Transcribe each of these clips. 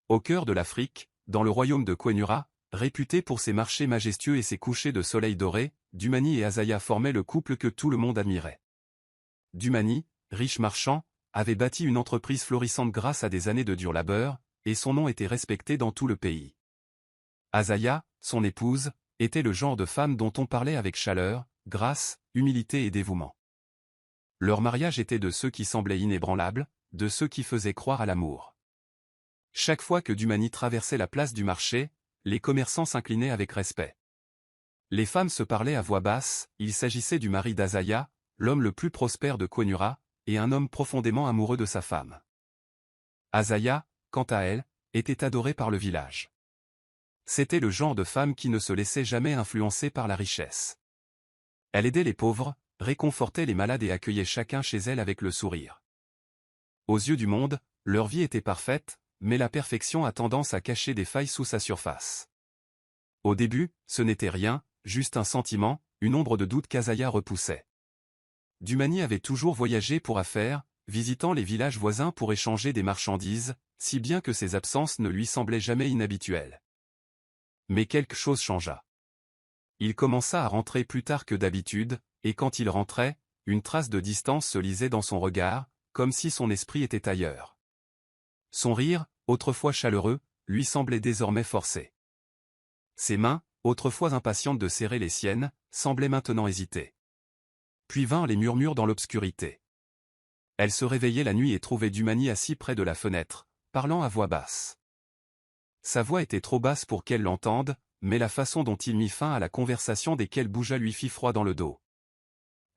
Au cœur de l'Afrique, dans le royaume de Kouénura, réputé pour ses marchés majestueux et ses couchers de soleil doré, Dumani et Azaya formaient le couple que tout le monde admirait. Dumani, riche marchand, avait bâti une entreprise florissante grâce à des années de dur labeur, et son nom était respecté dans tout le pays. Azaya, son épouse, était le genre de femme dont on parlait avec chaleur, grâce, humilité et dévouement. Leur mariage était de ceux qui semblaient inébranlables, de ceux qui faisaient croire à l'amour. Chaque fois que Dumani traversait la place du marché, les commerçants s'inclinaient avec respect. Les femmes se parlaient à voix basse, il s'agissait du mari d'Azaya, l'homme le plus prospère de Kouénura, et un homme profondément amoureux de sa femme. Azaya, quant à elle, était adorée par le village. C'était le genre de femme qui ne se laissait jamais influencer par la richesse. Elle aidait les pauvres, réconfortait les malades et accueillait chacun chez elle avec le sourire. Aux yeux du monde, leur vie était parfaite, mais la perfection a tendance à cacher des failles sous sa surface. Au début, ce n'était rien, juste un sentiment, une ombre de doute qu'Azaya repoussait. Dumani avait toujours voyagé pour affaires, visitant les villages voisins pour échanger des marchandises, si bien que ses absences ne lui semblaient jamais inhabituelles. Mais quelque chose changea. Il commença à rentrer plus tard que d'habitude, et quand il rentrait, une trace de distance se lisait dans son regard, comme si son esprit était ailleurs. Son rire, autrefois chaleureux, lui semblait désormais forcé. Ses mains, autrefois impatientes de serrer les siennes, semblaient maintenant hésiter. Puis vinrent les murmures dans l'obscurité. Elle se réveillait la nuit et trouvait Dumani assis près de la fenêtre, parlant à voix basse. Sa voix était trop basse pour qu'elle l'entende, mais la façon dont il mit fin à la conversation dès qu'elle bougea lui fit froid dans le dos.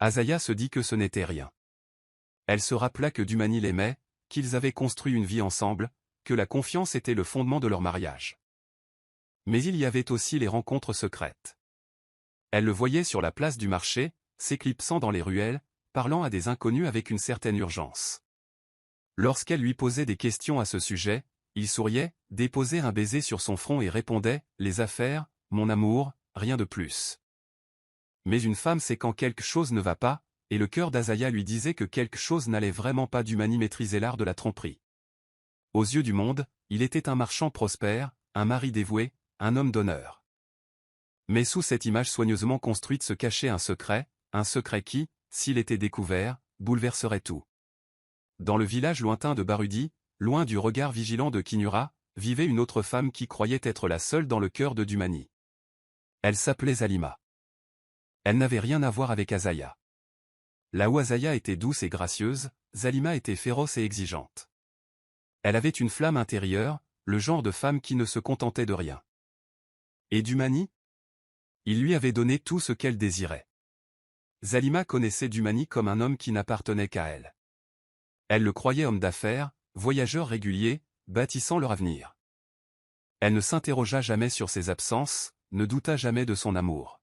Azaya se dit que ce n'était rien. Elle se rappela que Dumani l'aimait, qu'ils avaient construit une vie ensemble, que la confiance était le fondement de leur mariage. Mais il y avait aussi les rencontres secrètes. Elle le voyait sur la place du marché, s'éclipsant dans les ruelles, parlant à des inconnus avec une certaine urgence. Lorsqu'elle lui posait des questions à ce sujet, il souriait, déposait un baiser sur son front et répondait « Les affaires, mon amour, rien de plus ». Mais une femme sait quand quelque chose ne va pas, et le cœur d'Azaya lui disait que quelque chose n'allait vraiment pas. Dumani maîtrisait l'art de la tromperie. Aux yeux du monde, il était un marchand prospère, un mari dévoué, un homme d'honneur. Mais sous cette image soigneusement construite se cachait un secret qui, s'il était découvert, bouleverserait tout. Dans le village lointain de Barudi, loin du regard vigilant de Kouénura, vivait une autre femme qui croyait être la seule dans le cœur de Dumani. Elle s'appelait Zalima. Elle n'avait rien à voir avec Azaya. Là où Azaya était douce et gracieuse, Zalima était féroce et exigeante. Elle avait une flamme intérieure, le genre de femme qui ne se contentait de rien. Et Dumani? Il lui avait donné tout ce qu'elle désirait. Zalima connaissait Dumani comme un homme qui n'appartenait qu'à elle. Elle le croyait homme d'affaires, voyageur régulier, bâtissant leur avenir. Elle ne s'interrogea jamais sur ses absences, ne douta jamais de son amour.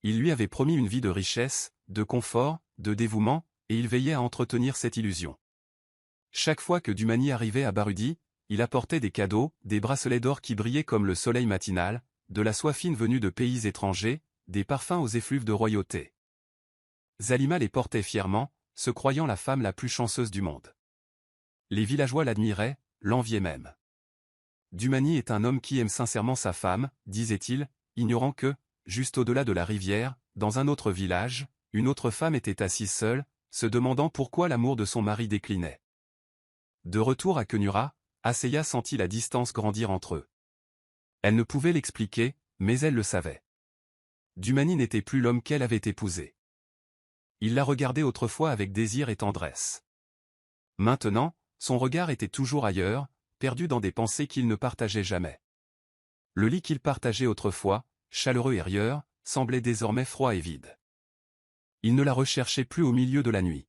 Il lui avait promis une vie de richesse, de confort, de dévouement, et il veillait à entretenir cette illusion. Chaque fois que Dumani arrivait à Barudi, il apportait des cadeaux, des bracelets d'or qui brillaient comme le soleil matinal, de la soie fine venue de pays étrangers, des parfums aux effluves de royauté. Zalima les portait fièrement, se croyant la femme la plus chanceuse du monde. Les villageois l'admiraient, l'enviaient même. Dumani est un homme qui aime sincèrement sa femme, disait-il, ignorant que, juste au-delà de la rivière, dans un autre village, une autre femme était assise seule, se demandant pourquoi l'amour de son mari déclinait. De retour à Kouénura, Azaya sentit la distance grandir entre eux. Elle ne pouvait l'expliquer, mais elle le savait. Dumani n'était plus l'homme qu'elle avait épousé. Il la regardait autrefois avec désir et tendresse. Maintenant, son regard était toujours ailleurs, perdu dans des pensées qu'il ne partageait jamais. Le lit qu'il partageait autrefois, chaleureux et rieur, semblait désormais froid et vide. Il ne la recherchait plus au milieu de la nuit.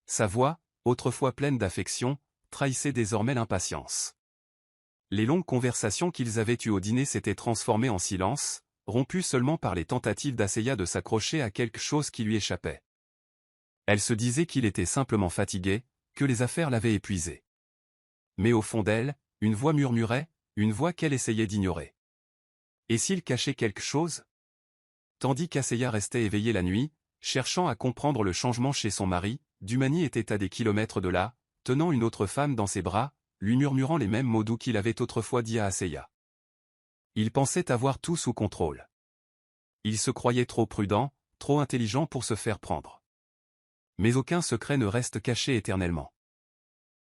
Sa voix, autrefois pleine d'affection, trahissait désormais l'impatience. Les longues conversations qu'ils avaient eues au dîner s'étaient transformées en silence, rompues seulement par les tentatives d'Azaya de s'accrocher à quelque chose qui lui échappait. Elle se disait qu'il était simplement fatigué, que les affaires l'avaient épuisé. Mais au fond d'elle, une voix murmurait, une voix qu'elle essayait d'ignorer. Et s'il cachait quelque chose? Tandis qu'Azaya restait éveillée la nuit, cherchant à comprendre le changement chez son mari, Dumani était à des kilomètres de là, tenant une autre femme dans ses bras, lui murmurant les mêmes mots doux qu'il avait autrefois dit à Asseya. Il pensait avoir tout sous contrôle. Il se croyait trop prudent, trop intelligent pour se faire prendre. Mais aucun secret ne reste caché éternellement.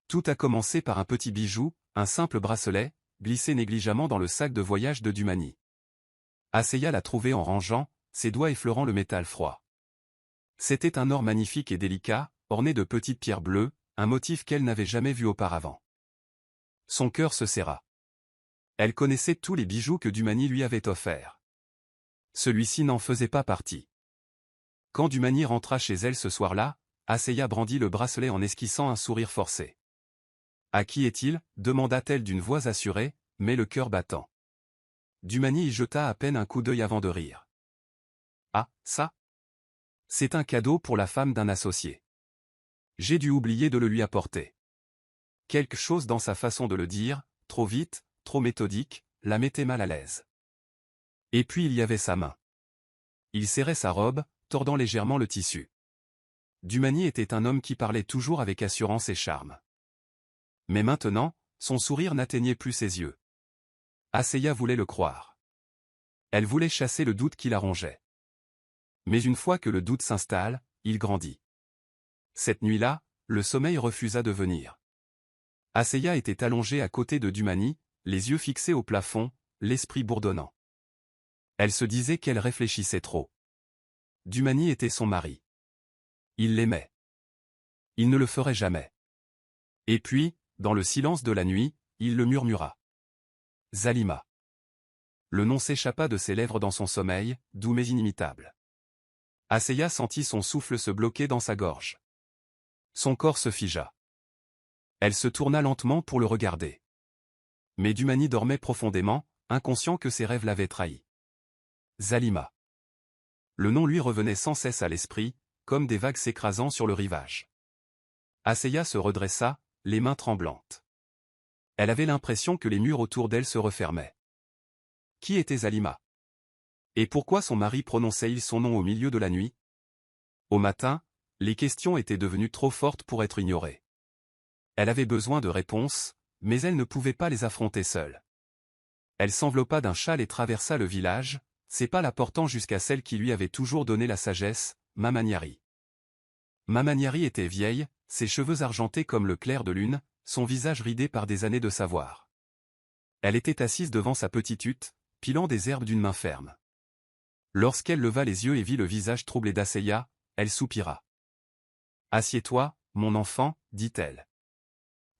Tout a commencé par un petit bijou, un simple bracelet, glissé négligemment dans le sac de voyage de Dumani. Asseya l'a trouvé en rangeant, ses doigts effleurant le métal froid. C'était un or magnifique et délicat, orné de petites pierres bleues, un motif qu'elle n'avait jamais vu auparavant. Son cœur se serra. Elle connaissait tous les bijoux que Dumani lui avait offerts. Celui-ci n'en faisait pas partie. Quand Dumani rentra chez elle ce soir-là, Asseya brandit le bracelet en esquissant un sourire forcé. « À qui est-il » demanda-t-elle d'une voix assurée, mais le cœur battant. Dumani y jeta à peine un coup d'œil avant de rire. « Ah, ça ? C'est un cadeau pour la femme d'un associé. J'ai dû oublier de le lui apporter. » Quelque chose dans sa façon de le dire, trop vite, trop méthodique, la mettait mal à l'aise. Et puis il y avait sa main. Il serrait sa robe, tordant légèrement le tissu. Dumani était un homme qui parlait toujours avec assurance et charme. Mais maintenant, son sourire n'atteignait plus ses yeux. Asseya voulait le croire. Elle voulait chasser le doute qui la rongeait. Mais une fois que le doute s'installe, il grandit. Cette nuit-là, le sommeil refusa de venir. Asseya était allongée à côté de Dumani, les yeux fixés au plafond, l'esprit bourdonnant. Elle se disait qu'elle réfléchissait trop. Dumani était son mari. Il l'aimait. Il ne le ferait jamais. Et puis, dans le silence de la nuit, il le murmura. Zalima. Le nom s'échappa de ses lèvres dans son sommeil, doux mais inimitable. Asseya sentit son souffle se bloquer dans sa gorge. Son corps se figea. Elle se tourna lentement pour le regarder. Mais Dumani dormait profondément, inconscient que ses rêves l'avaient trahi. Zalima. Le nom lui revenait sans cesse à l'esprit, comme des vagues s'écrasant sur le rivage. Asseya se redressa, les mains tremblantes. Elle avait l'impression que les murs autour d'elle se refermaient. Qui était Zalima? Et pourquoi son mari prononçait-il son nom au milieu de la nuit? Au matin, les questions étaient devenues trop fortes pour être ignorées. Elle avait besoin de réponses, mais elle ne pouvait pas les affronter seule. Elle s'enveloppa d'un châle et traversa le village, ses pas la portant jusqu'à celle qui lui avait toujours donné la sagesse, Mama Nyari. Mama Nyari était vieille, ses cheveux argentés comme le clair de lune, son visage ridé par des années de savoir. Elle était assise devant sa petite hutte, pilant des herbes d'une main ferme. Lorsqu'elle leva les yeux et vit le visage troublé d'Asseya, elle soupira. « Assieds-toi, mon enfant, dit-elle.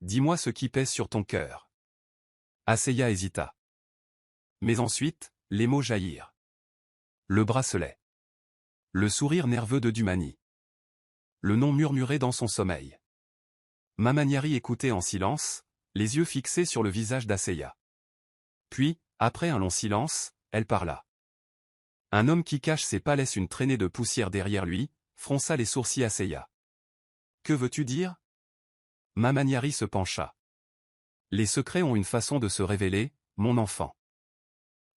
Dis-moi ce qui pèse sur ton cœur. » Asseya hésita. Mais ensuite, les mots jaillirent. Le bracelet. Le sourire nerveux de Dumani. Le nom murmuré dans son sommeil. Mama Nyari écoutait en silence, les yeux fixés sur le visage d'Asseya. Puis, après un long silence, elle parla. Un homme qui cache ses pas laisse une traînée de poussière derrière lui, fronça les sourcils Asseya. Que veux-tu dire? Mama Nyari se pencha. Les secrets ont une façon de se révéler, mon enfant.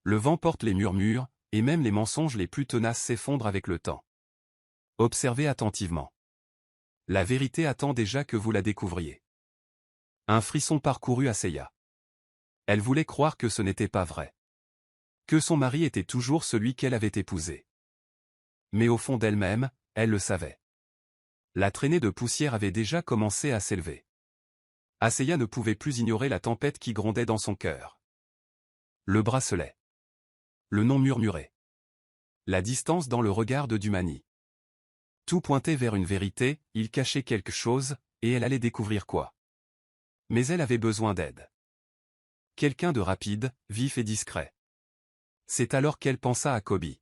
Le vent porte les murmures, et même les mensonges les plus tenaces s'effondrent avec le temps. Observez attentivement. La vérité attend déjà que vous la découvriez. Un frisson parcourut Asseya. Elle voulait croire que ce n'était pas vrai. Que son mari était toujours celui qu'elle avait épousé. Mais au fond d'elle-même, elle le savait. La traînée de poussière avait déjà commencé à s'élever. Asseya ne pouvait plus ignorer la tempête qui grondait dans son cœur. Le bracelet. Le nom murmuré. La distance dans le regard de Dumani. Tout pointait vers une vérité, il cachait quelque chose, et elle allait découvrir quoi. Mais elle avait besoin d'aide. Quelqu'un de rapide, vif et discret. C'est alors qu'elle pensa à Koby.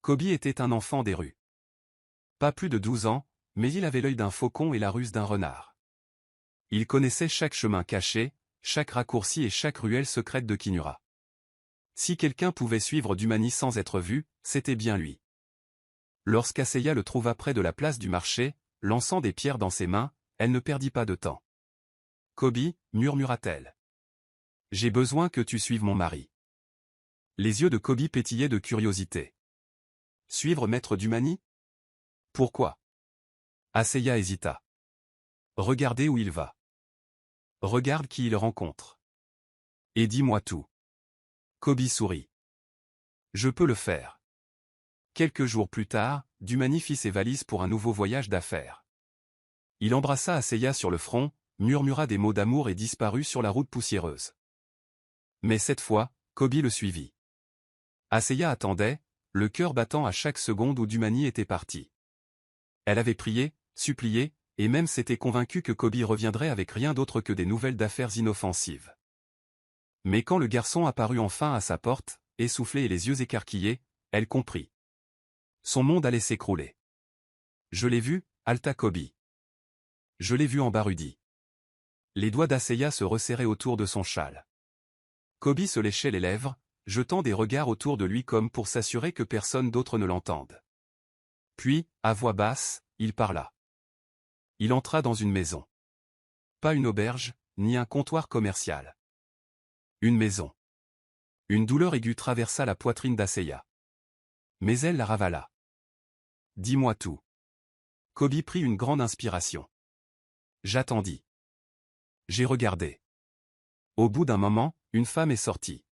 Koby était un enfant des rues. Pas plus de 12 ans, mais il avait l'œil d'un faucon et la ruse d'un renard. Il connaissait chaque chemin caché, chaque raccourci et chaque ruelle secrète de Kinura. Si quelqu'un pouvait suivre Dumani sans être vu, c'était bien lui. Lorsqu'Asseya le trouva près de la place du marché, lançant des pierres dans ses mains, elle ne perdit pas de temps. « Koby, murmura-t-elle. J'ai besoin que tu suives mon mari. » Les yeux de Koby pétillaient de curiosité. « Suivre maître Dumani? Pourquoi? » Asseya hésita. « Regardez où il va. » Regarde qui il rencontre. Et dis-moi tout. Koby sourit. Je peux le faire. Quelques jours plus tard, Dumani fit ses valises pour un nouveau voyage d'affaires. Il embrassa Asseya sur le front, murmura des mots d'amour et disparut sur la route poussiéreuse. Mais cette fois, Koby le suivit. Asseya attendait, le cœur battant à chaque seconde où Dumani était parti. Elle avait prié, supplié, et même s'était convaincue que Koby reviendrait avec rien d'autre que des nouvelles d'affaires inoffensives. Mais quand le garçon apparut enfin à sa porte, essoufflé et les yeux écarquillés, elle comprit. Son monde allait s'écrouler. Je l'ai vu, halta Koby. Je l'ai vu en Barudi. Les doigts d'Asseya se resserraient autour de son châle. Koby se léchait les lèvres, jetant des regards autour de lui comme pour s'assurer que personne d'autre ne l'entende. Puis, à voix basse, il parla. Il entra dans une maison. Pas une auberge, ni un comptoir commercial. Une maison. Une douleur aiguë traversa la poitrine d'Asseya. Mais elle la ravala. Dis-moi tout. Koby prit une grande inspiration. J'attendis. J'ai regardé. Au bout d'un moment, une femme est sortie.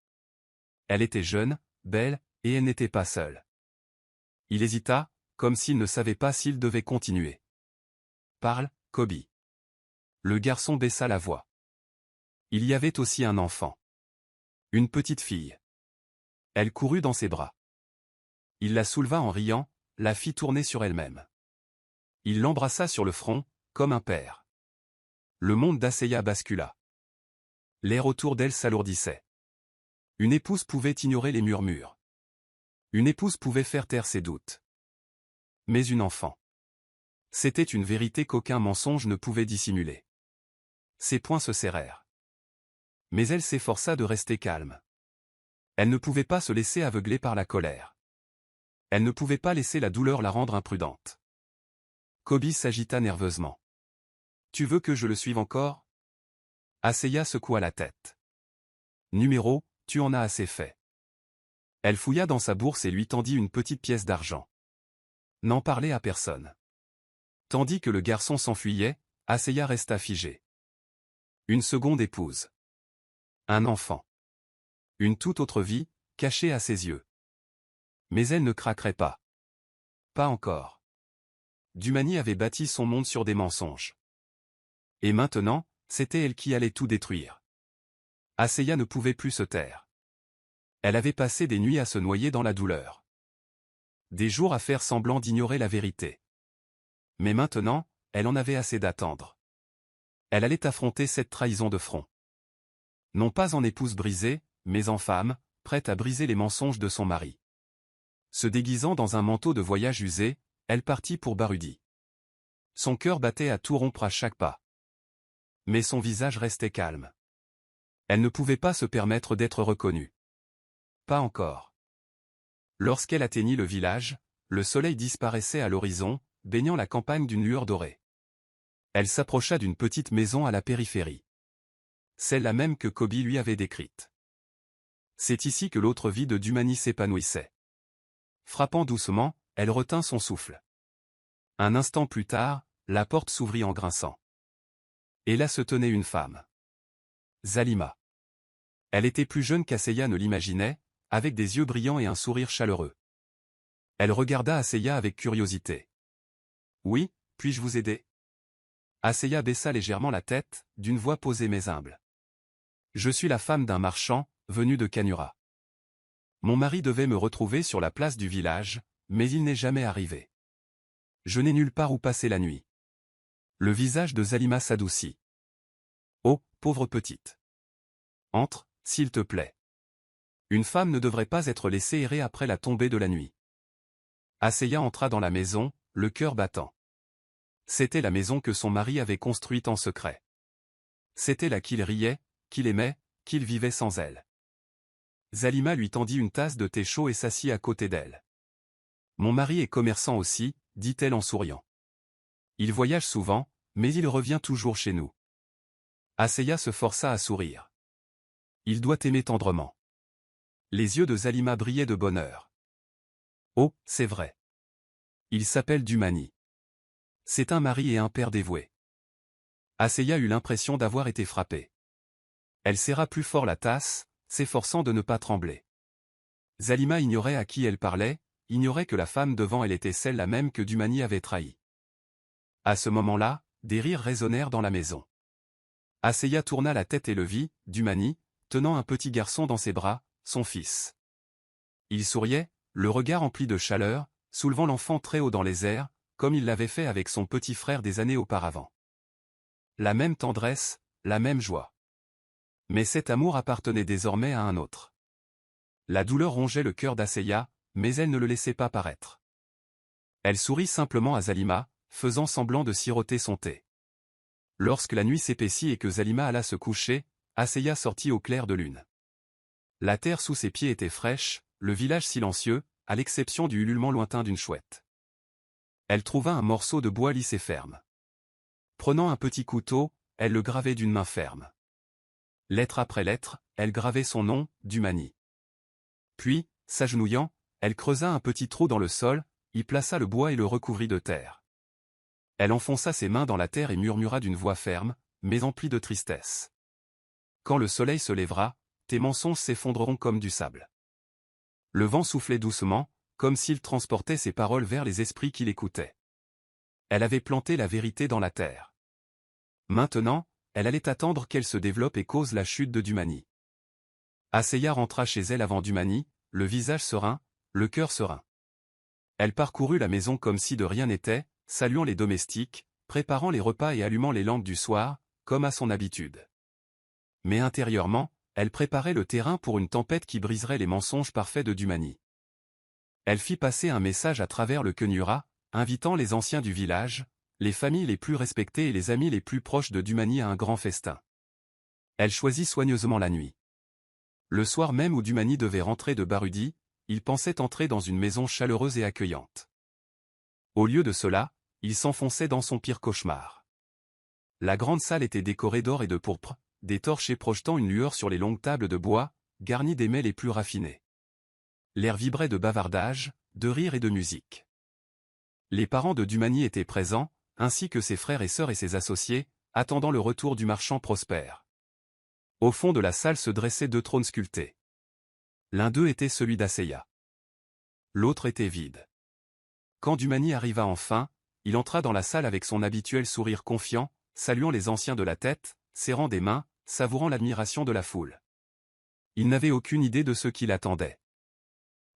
Elle était jeune, belle, et elle n'était pas seule. Il hésita, comme s'il ne savait pas s'il devait continuer. Parle, Koby. Le garçon baissa la voix. Il y avait aussi un enfant. Une petite fille. Elle courut dans ses bras. Il la souleva en riant, la fit tourner sur elle-même. Il l'embrassa sur le front, comme un père. Le monde d'Asseya bascula. L'air autour d'elle s'alourdissait. Une épouse pouvait ignorer les murmures. Une épouse pouvait faire taire ses doutes. Mais une enfant. C'était une vérité qu'aucun mensonge ne pouvait dissimuler. Ses poings se serrèrent. Mais elle s'efforça de rester calme. Elle ne pouvait pas se laisser aveugler par la colère. Elle ne pouvait pas laisser la douleur la rendre imprudente. Koby s'agita nerveusement. Tu veux que je le suive encore? Asseya secoua la tête. Numéro, tu en as assez fait. Elle fouilla dans sa bourse et lui tendit une petite pièce d'argent. N'en parlez à personne. Tandis que le garçon s'enfuyait, Asseya resta figée. Une seconde épouse. Un enfant. Une toute autre vie, cachée à ses yeux. Mais elle ne craquerait pas. Pas encore. Dumani avait bâti son monde sur des mensonges. Et maintenant, c'était elle qui allait tout détruire. Asseya ne pouvait plus se taire. Elle avait passé des nuits à se noyer dans la douleur. Des jours à faire semblant d'ignorer la vérité. Mais maintenant, elle en avait assez d'attendre. Elle allait affronter cette trahison de front. Non pas en épouse brisée, mais en femme, prête à briser les mensonges de son mari. Se déguisant dans un manteau de voyage usé, elle partit pour Barudi. Son cœur battait à tout rompre à chaque pas. Mais son visage restait calme. Elle ne pouvait pas se permettre d'être reconnue. Pas encore. Lorsqu'elle atteignit le village, le soleil disparaissait à l'horizon, baignant la campagne d'une lueur dorée. Elle s'approcha d'une petite maison à la périphérie. Celle-là même que Koby lui avait décrite. C'est ici que l'autre vie de Dumani s'épanouissait. Frappant doucement, elle retint son souffle. Un instant plus tard, la porte s'ouvrit en grinçant. Et là se tenait une femme. Zalima. Elle était plus jeune qu'Asseya ne l'imaginait, avec des yeux brillants et un sourire chaleureux. Elle regarda Asseya avec curiosité. « Oui, puis-je vous aider ?» Asseya baissa légèrement la tête, d'une voix posée mais humble. « Je suis la femme d'un marchand, venu de Kanura. Mon mari devait me retrouver sur la place du village, mais il n'est jamais arrivé. Je n'ai nulle part où passer la nuit. » Le visage de Zalima s'adoucit. « Oh, pauvre petite. Entre, s'il te plaît. Une femme ne devrait pas être laissée errer après la tombée de la nuit. » Asseya entra dans la maison, le cœur battant. C'était la maison que son mari avait construite en secret. C'était là qu'il riait, qu'il aimait, qu'il vivait sans elle. Zalima lui tendit une tasse de thé chaud et s'assit à côté d'elle. « Mon mari est commerçant aussi, » dit-elle en souriant. « Il voyage souvent, mais il revient toujours chez nous. » Asseya se força à sourire. « Il doit t'aimer tendrement. » Les yeux de Zalima brillaient de bonheur. « Oh, c'est vrai. Il s'appelle Dumani. C'est un mari et un père dévoué. Asseya eut l'impression d'avoir été frappée. Elle serra plus fort la tasse, s'efforçant de ne pas trembler. Zalima ignorait à qui elle parlait, ignorait que la femme devant elle était celle-là même que Dumani avait trahie. À ce moment-là, des rires résonnèrent dans la maison. Asseya tourna la tête et le vit, Dumani, tenant un petit garçon dans ses bras, son fils. Il souriait, le regard empli de chaleur, soulevant l'enfant très haut dans les airs, comme il l'avait fait avec son petit frère des années auparavant. La même tendresse, la même joie. Mais cet amour appartenait désormais à un autre. La douleur rongeait le cœur d'Asseya, mais elle ne le laissait pas paraître. Elle sourit simplement à Zalima, faisant semblant de siroter son thé. Lorsque la nuit s'épaissit et que Zalima alla se coucher, Asseya sortit au clair de lune. La terre sous ses pieds était fraîche, le village silencieux, à l'exception du ululement lointain d'une chouette. Elle trouva un morceau de bois lisse et ferme. Prenant un petit couteau, elle le gravait d'une main ferme. Lettre après lettre, elle gravait son nom, Dumani. Puis, s'agenouillant, elle creusa un petit trou dans le sol, y plaça le bois et le recouvrit de terre. Elle enfonça ses mains dans la terre et murmura d'une voix ferme, mais emplie de tristesse. Quand le soleil se lèvera, tes mensonges s'effondreront comme du sable. Le vent soufflait doucement, comme s'il transportait ses paroles vers les esprits qui l'écoutaient. Elle avait planté la vérité dans la terre. Maintenant, elle allait attendre qu'elle se développe et cause la chute de Dumani. Asseya rentra chez elle avant Dumani, le visage serein, le cœur serein. Elle parcourut la maison comme si de rien n'était, saluant les domestiques, préparant les repas et allumant les lampes du soir, comme à son habitude. Mais intérieurement, elle préparait le terrain pour une tempête qui briserait les mensonges parfaits de Dumani. Elle fit passer un message à travers le Quenura, invitant les anciens du village, les familles les plus respectées et les amis les plus proches de Dumani à un grand festin. Elle choisit soigneusement la nuit. Le soir même où Dumani devait rentrer de Barudi, il pensait entrer dans une maison chaleureuse et accueillante. Au lieu de cela, il s'enfonçait dans son pire cauchemar. La grande salle était décorée d'or et de pourpre, des torches projetant une lueur sur les longues tables de bois, garnies des mets les plus raffinés. L'air vibrait de bavardage, de rire et de musique. Les parents de Dumani étaient présents, ainsi que ses frères et sœurs et ses associés, attendant le retour du marchand prospère. Au fond de la salle se dressaient 2 trônes sculptés. L'un d'eux était celui d'Asseya. L'autre était vide. Quand Dumani arriva enfin, il entra dans la salle avec son habituel sourire confiant, saluant les anciens de la tête, serrant des mains, savourant l'admiration de la foule. Il n'avait aucune idée de ce qui l'attendait.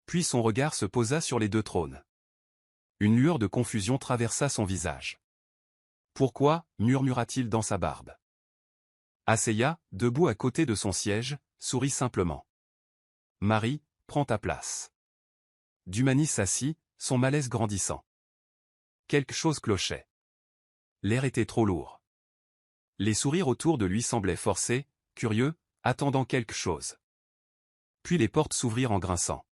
Puis son regard se posa sur les 2 trônes. Une lueur de confusion traversa son visage. « Pourquoi » murmura-t-il dans sa barbe. Asseya, debout à côté de son siège, sourit simplement. « Marie, prends ta place. » Dumani s'assit, son malaise grandissant. Quelque chose clochait. L'air était trop lourd. Les sourires autour de lui semblaient forcés, curieux, attendant quelque chose. Puis les portes s'ouvrirent en grinçant.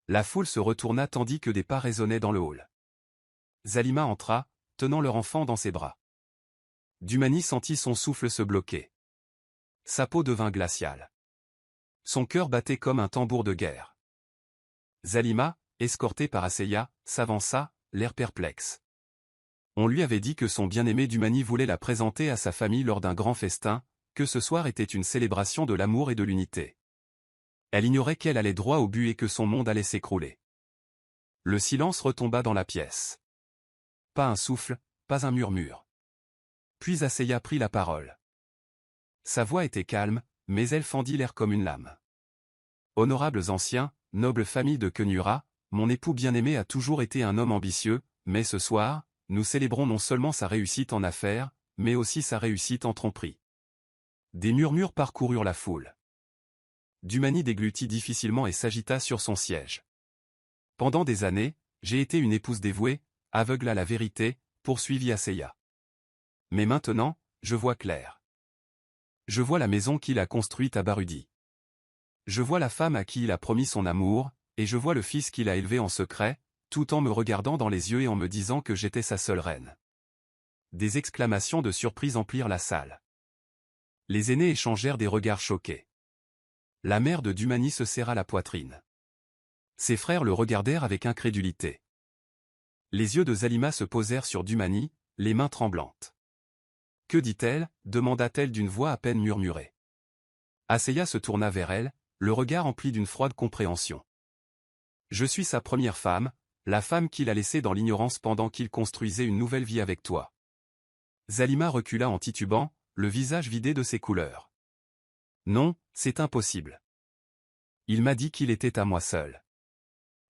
La foule se retourna tandis que des pas résonnaient dans le hall. Zalima entra, tenant leur enfant dans ses bras. Dumani sentit son souffle se bloquer. Sa peau devint glaciale. Son cœur battait comme un tambour de guerre. Zalima, escortée par Asseya, s'avança, l'air perplexe. On lui avait dit que son bien-aimé Dumani voulait la présenter à sa famille lors d'un grand festin, que ce soir était une célébration de l'amour et de l'unité. Elle ignorait qu'elle allait droit au but et que son monde allait s'écrouler. Le silence retomba dans la pièce. Pas un souffle, pas un murmure. Puis Asseya prit la parole. Sa voix était calme, mais elle fendit l'air comme une lame. Honorables anciens, noble famille de Quenura, mon époux bien-aimé a toujours été un homme ambitieux, mais ce soir, nous célébrons non seulement sa réussite en affaires, mais aussi sa réussite en tromperie. Des murmures parcoururent la foule. Dumani déglutit difficilement et s'agita sur son siège. Pendant des années, j'ai été une épouse dévouée, aveugle à la vérité, poursuivit Asseya. Mais maintenant, je vois clair. Je vois la maison qu'il a construite à Barudi. Je vois la femme à qui il a promis son amour, et je vois le fils qu'il a élevé en secret, tout en me regardant dans les yeux et en me disant que j'étais sa seule reine. Des exclamations de surprise emplirent la salle. Les aînés échangèrent des regards choqués. La mère de Dumani se serra la poitrine. Ses frères le regardèrent avec incrédulité. Les yeux de Zalima se posèrent sur Dumani, les mains tremblantes. Que dit-elle demanda-t-elle d'une voix à peine murmurée. Asseya se tourna vers elle, le regard empli d'une froide compréhension. Je suis sa première femme, la femme qu'il a laissée dans l'ignorance pendant qu'il construisait une nouvelle vie avec toi. Zalima recula en titubant, le visage vidé de ses couleurs. Non, c'est impossible. Il m'a dit qu'il était à moi seul.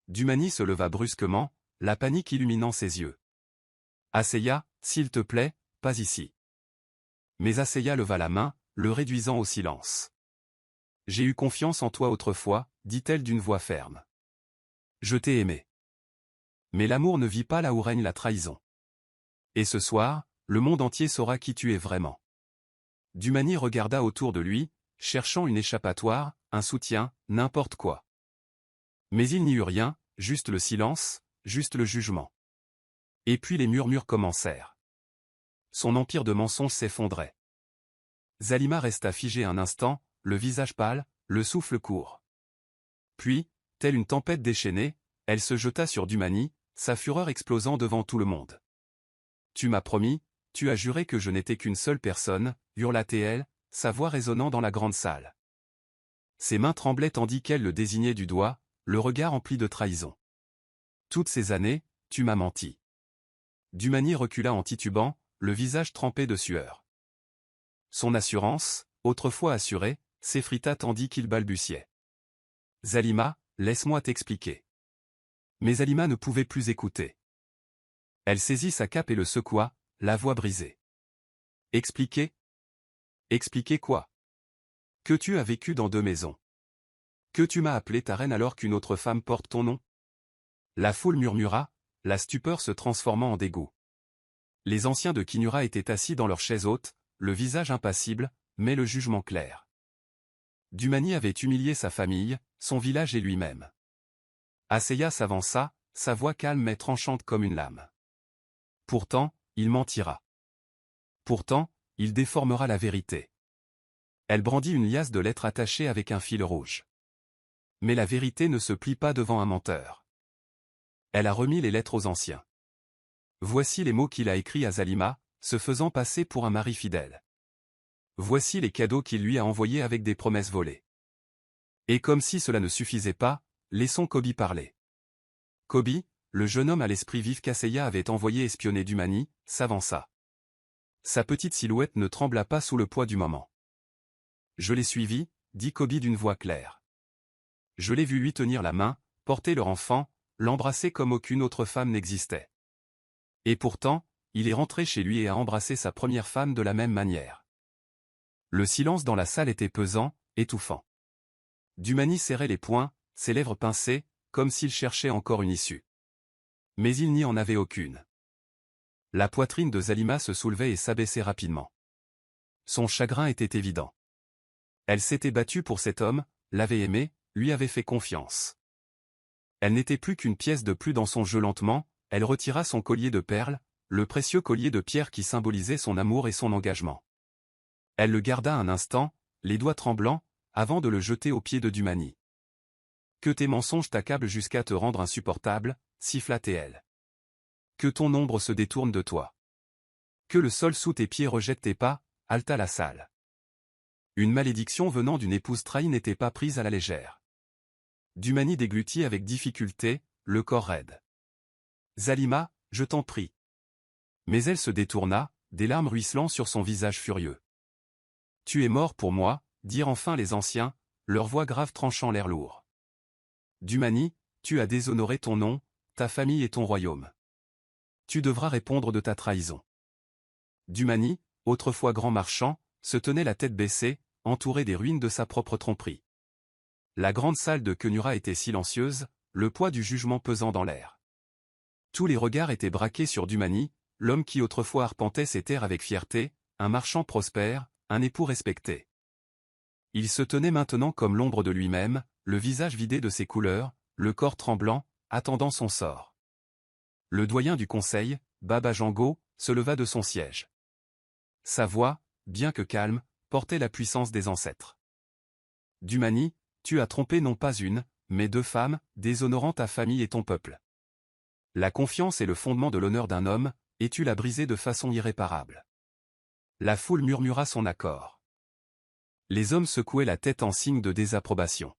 Dumani se leva brusquement, la panique illuminant ses yeux. Asseya, s'il te plaît, pas ici. Mais Asseya leva la main, le réduisant au silence. J'ai eu confiance en toi autrefois, dit-elle d'une voix ferme. Je t'ai aimé. Mais l'amour ne vit pas là où règne la trahison. Et ce soir, le monde entier saura qui tu es vraiment. Dumani regarda autour de lui, cherchant une échappatoire, un soutien, n'importe quoi. Mais il n'y eut rien, juste le silence, juste le jugement. Et puis les murmures commencèrent. Son empire de mensonges s'effondrait. Zalima resta figée un instant, le visage pâle, le souffle court. Puis, telle une tempête déchaînée, elle se jeta sur Dumani, sa fureur explosant devant tout le monde. Tu m'as promis, tu as juré que je n'étais qu'une seule personne, hurla-t-elle, sa voix résonnant dans la grande salle. Ses mains tremblaient tandis qu'elle le désignait du doigt, le regard empli de trahison. Toutes ces années, tu m'as menti. Dumani recula en titubant, le visage trempé de sueur. Son assurance, autrefois assurée, s'effrita tandis qu'il balbutiait. Zalima, laisse-moi t'expliquer. Mais Zalima ne pouvait plus écouter. Elle saisit sa cape et le secoua, la voix brisée. Expliquer? Expliquer quoi? Que tu as vécu dans 2 maisons. Que tu m'as appelé ta reine alors qu'une autre femme porte ton nom? La foule murmura, la stupeur se transformant en dégoût. Les anciens de Kinura étaient assis dans leurs chaises hautes, le visage impassible, mais le jugement clair. Dumani avait humilié sa famille, son village et lui-même. Asseya s'avança, sa voix calme mais tranchante comme une lame. Pourtant, il mentira. Pourtant, il déformera la vérité. Elle brandit une liasse de lettres attachées avec un fil rouge. Mais la vérité ne se plie pas devant un menteur. Elle a remis les lettres aux anciens. Voici les mots qu'il a écrits à Zalima, se faisant passer pour un mari fidèle. Voici les cadeaux qu'il lui a envoyés avec des promesses volées. Et comme si cela ne suffisait pas, laissons Kobi parler. Kobi, le jeune homme à l'esprit vif qu'Asseya avait envoyé espionner Dumani, s'avança. Sa petite silhouette ne trembla pas sous le poids du moment. Je l'ai suivi, dit Kobi d'une voix claire. Je l'ai vu lui tenir la main, porter leur enfant, l'embrasser comme aucune autre femme n'existait. Et pourtant, il est rentré chez lui et a embrassé sa première femme de la même manière. Le silence dans la salle était pesant, étouffant. Dumani serrait les poings, ses lèvres pincées, comme s'il cherchait encore une issue. Mais il n'y en avait aucune. La poitrine de Zalima se soulevait et s'abaissait rapidement. Son chagrin était évident. Elle s'était battue pour cet homme, l'avait aimé, lui avait fait confiance. Elle n'était plus qu'une pièce de plus dans son jeu. Lentement, elle retira son collier de perles, le précieux collier de pierre qui symbolisait son amour et son engagement. Elle le garda un instant, les doigts tremblants, avant de le jeter aux pieds de Dumani. Que tes mensonges t'accablent jusqu'à te rendre insupportable, siffla-t-elle. Que ton ombre se détourne de toi. Que le sol sous tes pieds rejette tes pas, haleta la salle. Une malédiction venant d'une épouse trahie n'était pas prise à la légère. Dumani déglutit avec difficulté, le corps raide. Zalima, je t'en prie. Mais elle se détourna, des larmes ruisselant sur son visage furieux. Tu es mort pour moi, dirent enfin les anciens, leur voix grave tranchant l'air lourd. Dumani, tu as déshonoré ton nom, ta famille et ton royaume. Tu devras répondre de ta trahison. Dumani, autrefois grand marchand, se tenait la tête baissée, entouré des ruines de sa propre tromperie. La grande salle de Kinura était silencieuse, le poids du jugement pesant dans l'air. Tous les regards étaient braqués sur Dumani, l'homme qui autrefois arpentait ces terres avec fierté, un marchand prospère, un époux respecté. Il se tenait maintenant comme l'ombre de lui-même, le visage vidé de ses couleurs, le corps tremblant, attendant son sort. Le doyen du conseil, Baba Jango, se leva de son siège. Sa voix, bien que calme, portait la puissance des ancêtres. Dumani, tu as trompé non pas une, mais 2 femmes, déshonorant ta famille et ton peuple. La confiance est le fondement de l'honneur d'un homme, et tu l'as brisé de façon irréparable. La foule murmura son accord. Les hommes secouaient la tête en signe de désapprobation.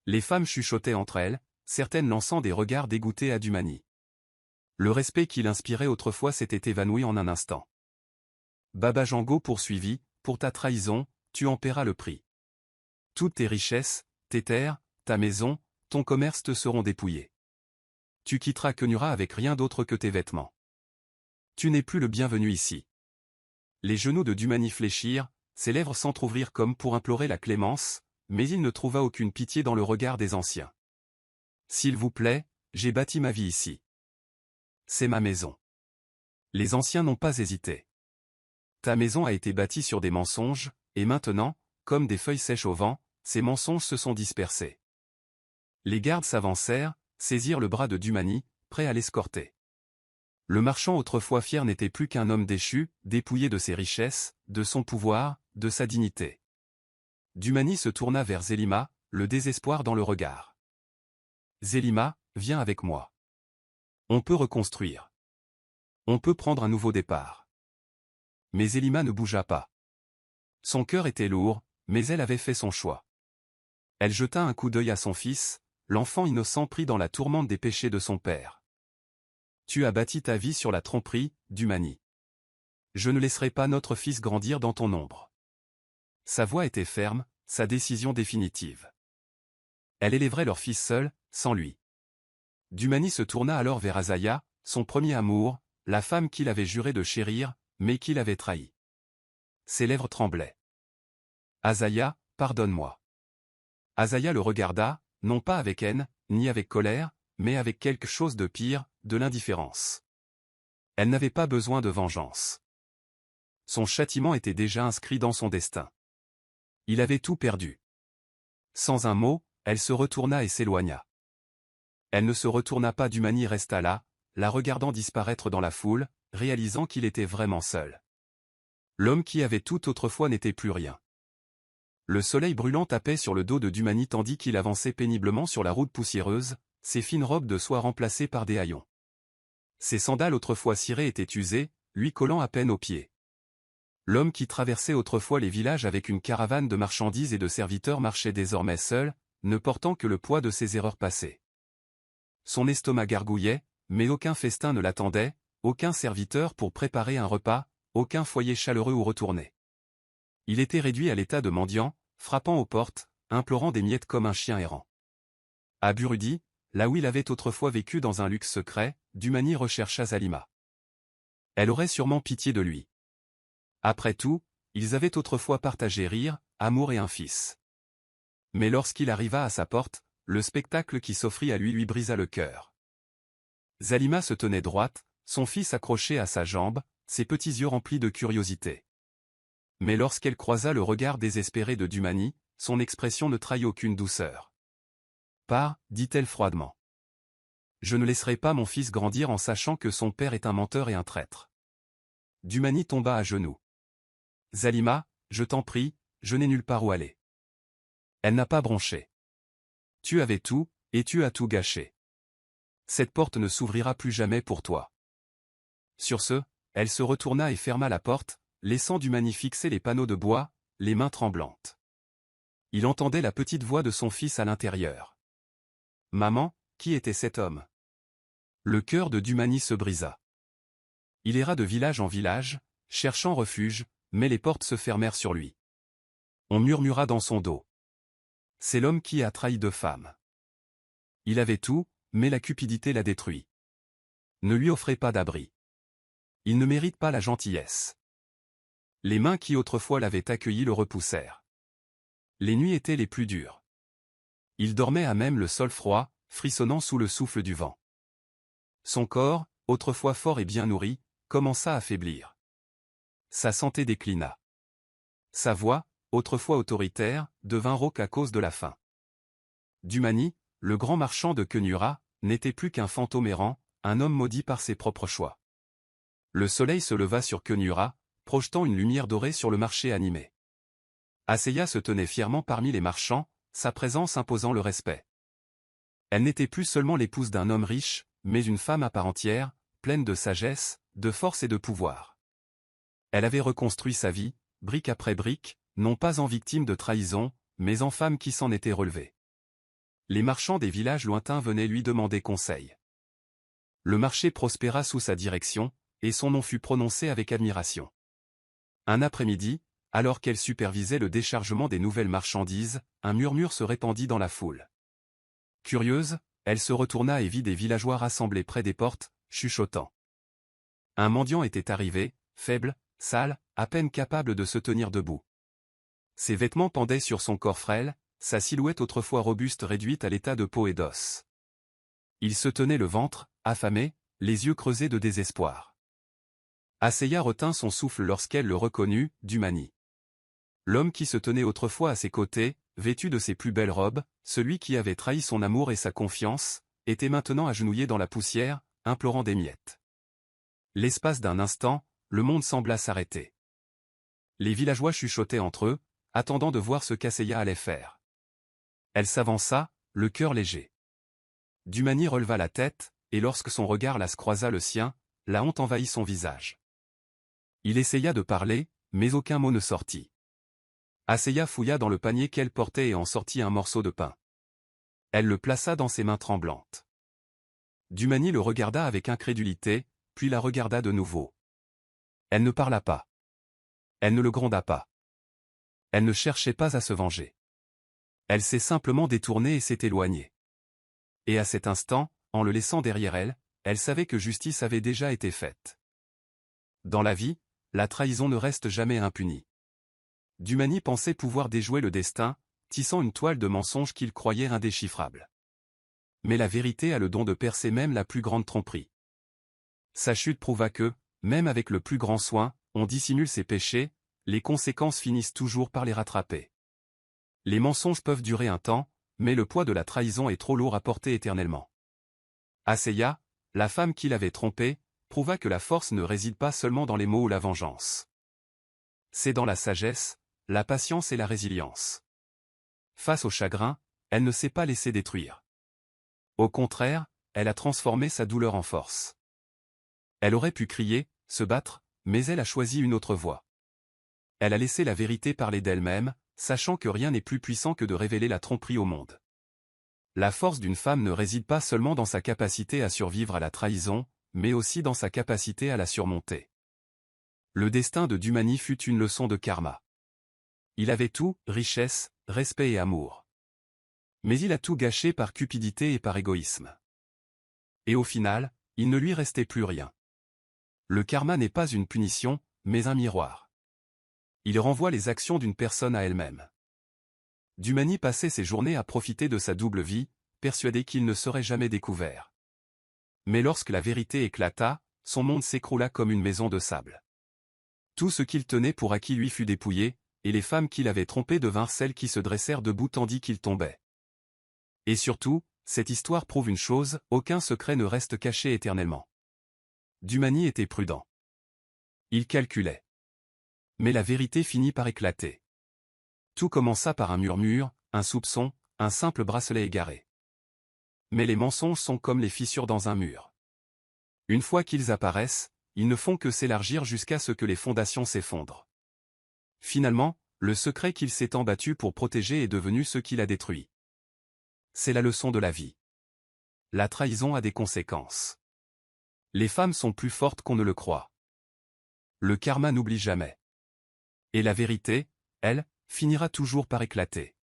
Les femmes chuchotaient entre elles, certaines lançant des regards dégoûtés à Dumani. Le respect qu'il inspirait autrefois s'était évanoui en un instant. Baba Jango poursuivit, pour ta trahison, tu en paieras le prix. Toutes tes richesses, tes terres, ta maison, ton commerce te seront dépouillés. Tu quitteras Quenura avec rien d'autre que tes vêtements. Tu n'es plus le bienvenu ici. Les genoux de Dumani fléchirent, ses lèvres s'entr'ouvrirent comme pour implorer la clémence, mais il ne trouva aucune pitié dans le regard des anciens. S'il vous plaît, j'ai bâti ma vie ici. C'est ma maison. Les anciens n'ont pas hésité. Ta maison a été bâtie sur des mensonges, et maintenant, comme des feuilles sèches au vent, ces mensonges se sont dispersés. Les gardes s'avancèrent, saisirent le bras de Dumani, prêts à l'escorter. Le marchand autrefois fier n'était plus qu'un homme déchu, dépouillé de ses richesses, de son pouvoir, de sa dignité. Dumani se tourna vers Zelima, le désespoir dans le regard. Zelima, viens avec moi. On peut reconstruire. On peut prendre un nouveau départ. Mais Zelima ne bougea pas. Son cœur était lourd, mais elle avait fait son choix. Elle jeta un coup d'œil à son fils, l'enfant innocent pris dans la tourmente des péchés de son père. Tu as bâti ta vie sur la tromperie, Dumani. Je ne laisserai pas notre fils grandir dans ton ombre. Sa voix était ferme, sa décision définitive. Elle élèverait leur fils seul, sans lui. Dumani se tourna alors vers Azaya, son premier amour, la femme qu'il avait juré de chérir, mais qu'il avait trahi. Ses lèvres tremblaient. Azaya, pardonne-moi. Azaya le regarda, non pas avec haine, ni avec colère, mais avec quelque chose de pire, de l'indifférence. Elle n'avait pas besoin de vengeance. Son châtiment était déjà inscrit dans son destin. Il avait tout perdu. Sans un mot, elle se retourna et s'éloigna. Elle ne se retourna pas, Dumani resta là, la regardant disparaître dans la foule, réalisant qu'il était vraiment seul. L'homme qui avait tout autrefois n'était plus rien. Le soleil brûlant tapait sur le dos de Dumani tandis qu'il avançait péniblement sur la route poussiéreuse, ses fines robes de soie remplacées par des haillons. Ses sandales autrefois cirées étaient usées, lui collant à peine aux pieds. L'homme qui traversait autrefois les villages avec une caravane de marchandises et de serviteurs marchait désormais seul, ne portant que le poids de ses erreurs passées. Son estomac gargouillait, mais aucun festin ne l'attendait, aucun serviteur pour préparer un repas, aucun foyer chaleureux où retourner. Il était réduit à l'état de mendiant, frappant aux portes, implorant des miettes comme un chien errant. À Burudi, là où il avait autrefois vécu dans un luxe secret, Dumani rechercha Zalima. Elle aurait sûrement pitié de lui. Après tout, ils avaient autrefois partagé rire, amour et un fils. Mais lorsqu'il arriva à sa porte, le spectacle qui s'offrit à lui brisa le cœur. Zalima se tenait droite, son fils accroché à sa jambe, ses petits yeux remplis de curiosité. Mais lorsqu'elle croisa le regard désespéré de Dumani, son expression ne trahit aucune douceur. « Pars, dit-elle froidement. Je ne laisserai pas mon fils grandir en sachant que son père est un menteur et un traître. » Dumani tomba à genoux. « Zalima, je t'en prie, je n'ai nulle part où aller. » Elle n'a pas bronché. « Tu avais tout, et tu as tout gâché. Cette porte ne s'ouvrira plus jamais pour toi. » Sur ce, elle se retourna et ferma la porte, laissant Dumani fixer les panneaux de bois, les mains tremblantes. Il entendait la petite voix de son fils à l'intérieur. « Maman, qui était cet homme ?» Le cœur de Dumani se brisa. Il erra de village en village, cherchant refuge, mais les portes se fermèrent sur lui. On murmura dans son dos. « C'est l'homme qui a trahi 2 femmes. » Il avait tout, mais la cupidité l'a détruit. Ne lui offrez pas d'abri. Il ne mérite pas la gentillesse. Les mains qui autrefois l'avaient accueilli le repoussèrent. Les nuits étaient les plus dures. Il dormait à même le sol froid, frissonnant sous le souffle du vent. Son corps, autrefois fort et bien nourri, commença à faiblir. Sa santé déclina. Sa voix, autrefois autoritaire, devint rauque à cause de la faim. Dumani, le grand marchand de Quenura, n'était plus qu'un fantôme errant, un homme maudit par ses propres choix. Le soleil se leva sur Quenura, projetant une lumière dorée sur le marché animé. Aseya se tenait fièrement parmi les marchands, sa présence imposant le respect. Elle n'était plus seulement l'épouse d'un homme riche, mais une femme à part entière, pleine de sagesse, de force et de pouvoir. Elle avait reconstruit sa vie, brique après brique, non pas en victime de trahison, mais en femme qui s'en était relevée. Les marchands des villages lointains venaient lui demander conseil. Le marché prospéra sous sa direction, et son nom fut prononcé avec admiration. Un après-midi, alors qu'elle supervisait le déchargement des nouvelles marchandises, un murmure se répandit dans la foule. Curieuse, elle se retourna et vit des villageois rassemblés près des portes, chuchotant. Un mendiant était arrivé, faible, sale, à peine capable de se tenir debout. Ses vêtements pendaient sur son corps frêle, sa silhouette autrefois robuste réduite à l'état de peau et d'os. Il se tenait le ventre, affamé, les yeux creusés de désespoir. Asseya retint son souffle lorsqu'elle le reconnut, Dumani. L'homme qui se tenait autrefois à ses côtés, vêtu de ses plus belles robes, celui qui avait trahi son amour et sa confiance, était maintenant agenouillé dans la poussière, implorant des miettes. L'espace d'un instant, le monde sembla s'arrêter. Les villageois chuchotaient entre eux, attendant de voir ce qu'Asseya allait faire. Elle s'avança, le cœur léger. Dumani releva la tête, et lorsque son regard la croisa le sien, la honte envahit son visage. Il essaya de parler, mais aucun mot ne sortit. Asseya fouilla dans le panier qu'elle portait et en sortit un morceau de pain. Elle le plaça dans ses mains tremblantes. Dumani le regarda avec incrédulité, puis la regarda de nouveau. Elle ne parla pas. Elle ne le gronda pas. Elle ne cherchait pas à se venger. Elle s'est simplement détournée et s'est éloignée. Et à cet instant, en le laissant derrière elle, elle savait que justice avait déjà été faite. Dans la vie, la trahison ne reste jamais impunie. Dumani pensait pouvoir déjouer le destin, tissant une toile de mensonges qu'il croyait indéchiffrable. Mais la vérité a le don de percer même la plus grande tromperie. Sa chute prouva que, même avec le plus grand soin, on dissimule ses péchés, les conséquences finissent toujours par les rattraper. Les mensonges peuvent durer un temps, mais le poids de la trahison est trop lourd à porter éternellement. Asseya, la femme qui l'avait trompé, prouva que la force ne réside pas seulement dans les mots ou la vengeance. C'est dans la sagesse, la patience et la résilience. Face au chagrin, elle ne s'est pas laissée détruire. Au contraire, elle a transformé sa douleur en force. Elle aurait pu crier, se battre, mais elle a choisi une autre voie. Elle a laissé la vérité parler d'elle-même, sachant que rien n'est plus puissant que de révéler la tromperie au monde. La force d'une femme ne réside pas seulement dans sa capacité à survivre à la trahison, mais aussi dans sa capacité à la surmonter. Le destin de Dumani fut une leçon de karma. Il avait tout, richesse, respect et amour. Mais il a tout gâché par cupidité et par égoïsme. Et au final, il ne lui restait plus rien. Le karma n'est pas une punition, mais un miroir. Il renvoie les actions d'une personne à elle-même. Dumani passait ses journées à profiter de sa double vie, persuadé qu'il ne serait jamais découvert. Mais lorsque la vérité éclata, son monde s'écroula comme une maison de sable. Tout ce qu'il tenait pour acquis lui fut dépouillé, et les femmes qu'il avait trompées devinrent celles qui se dressèrent debout tandis qu'il tombait. Et surtout, cette histoire prouve une chose, aucun secret ne reste caché éternellement. Dumani était prudent. Il calculait. Mais la vérité finit par éclater. Tout commença par un murmure, un soupçon, un simple bracelet égaré. Mais les mensonges sont comme les fissures dans un mur. Une fois qu'ils apparaissent, ils ne font que s'élargir jusqu'à ce que les fondations s'effondrent. Finalement, le secret qu'il s'est tant battu pour protéger est devenu ce qui l'a détruit. C'est la leçon de la vie. La trahison a des conséquences. Les femmes sont plus fortes qu'on ne le croit. Le karma n'oublie jamais. Et la vérité, elle, finira toujours par éclater.